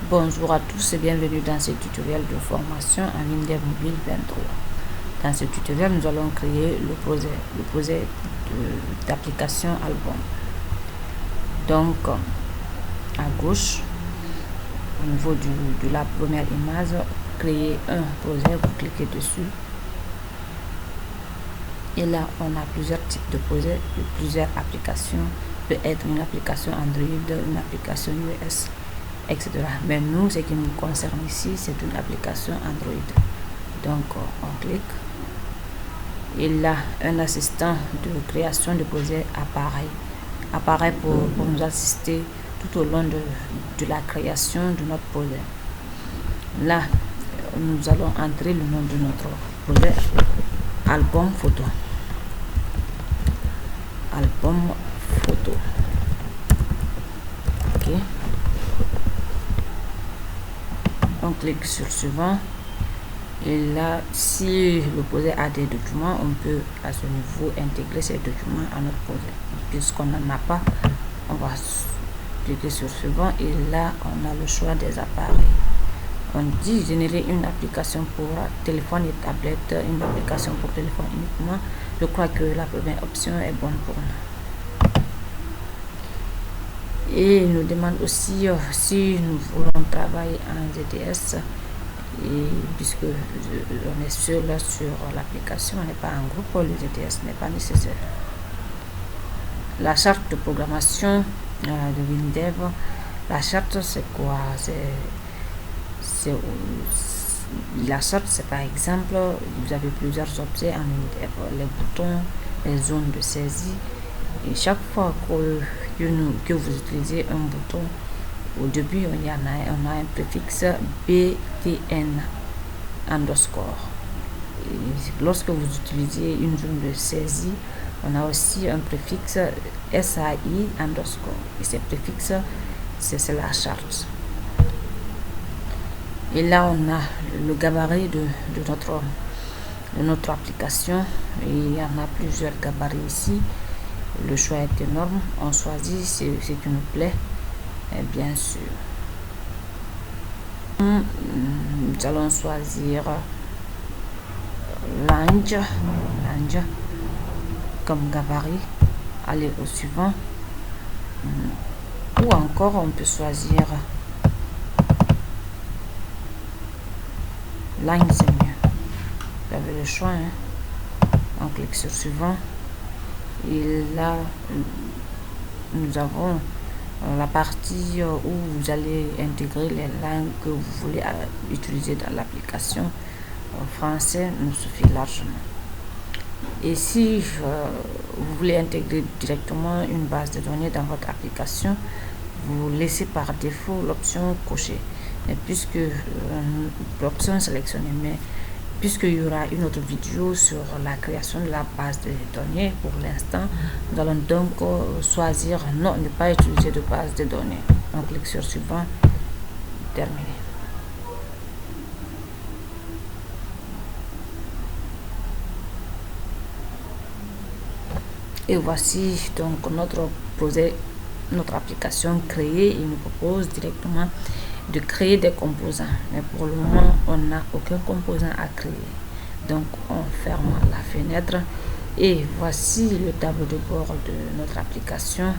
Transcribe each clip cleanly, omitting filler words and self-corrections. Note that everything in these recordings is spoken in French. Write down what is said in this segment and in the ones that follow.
Bonjour à tous et bienvenue dans ce tutoriel de formation en Windev Mobile 23. Dans ce tutoriel, nous allons créer le projet d'application album. Donc, à gauche, au niveau de la première image, créer un projet, vous cliquez dessus. Et là, on a plusieurs types de projets, plusieurs applications. Peut être une application Android, une application iOS, etc. Mais nous, ce qui nous concerne ici, c'est une application Android. Donc, on clique. Il y a un assistant de création de projet apparaît pour nous assister tout au long de la création de notre projet. Là, nous allons entrer le nom de notre projet, album photo. Album photo. Ok. On clique sur suivant. Et là, si le projet a des documents, on peut à ce niveau intégrer ces documents à notre projet. Puisqu'on n'en a pas, on va cliquer sur suivant et là, on a le choix des appareils. On dit générer une application pour téléphone et tablette, une application pour téléphone uniquement. Je crois que la première option est bonne pour nous. Et il nous demande aussi si nous voulons travailler en GTS. Et puisque on est seul sur l'application, on n'est pas en groupe, le GTS n'est pas nécessaire. La charte de programmation de Windev, la charte c'est quoi? La charte c'est par exemple, vous avez plusieurs objets en Windev, les boutons, les zones de saisie. Et chaque fois que vous utilisez un bouton, au début, on a un préfixe BTN underscore. Et lorsque vous utilisez une zone de saisie, on a aussi un préfixe SAI underscore. Et ces préfixes, c'est la charte. Et là, on a le gabarit de notre application. Et il y en a plusieurs gabarits ici. Le choix est énorme. On choisit ce qui nous plaît. Et bien sûr, nous allons choisir Lange comme gabarit. Aller au suivant. Ou encore, on peut choisir Lange, c'est mieux. Vous avez le choix. On clique sur suivant. Et là, nous avons la partie où vous allez intégrer les langues que vous voulez utiliser dans l'application. Français nous suffit largement. Et si vous voulez intégrer directement une base de données dans votre application, vous laissez par défaut l'option cochée. Et puisque l'option sélectionnée, mais puisqu'il y aura une autre vidéo sur la création de la base de données, pour l'instant, nous allons donc choisir non, ne pas utiliser de base de données. On clique sur suivant, terminé. Et voici donc notre projet, notre application créée. Il nous propose directement de créer des composants, mais pour le moment on n'a aucun composant à créer. Donc on ferme la fenêtre et voici le tableau de bord de notre application.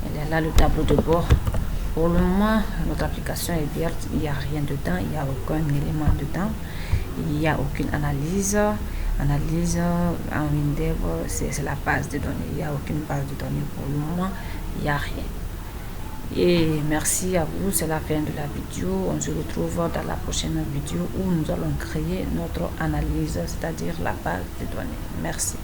Il est là le tableau de bord. Pour le moment notre application est verte, il n'y a rien dedans, il n'y a aucun élément dedans, il n'y a aucune analyse en Windev, c'est la base de données, il n'y a aucune base de données pour le moment, il n'y a rien. Et merci à vous, c'est la fin de la vidéo. On se retrouve dans la prochaine vidéo où nous allons créer notre analyse, c'est-à-dire la base de données. Merci.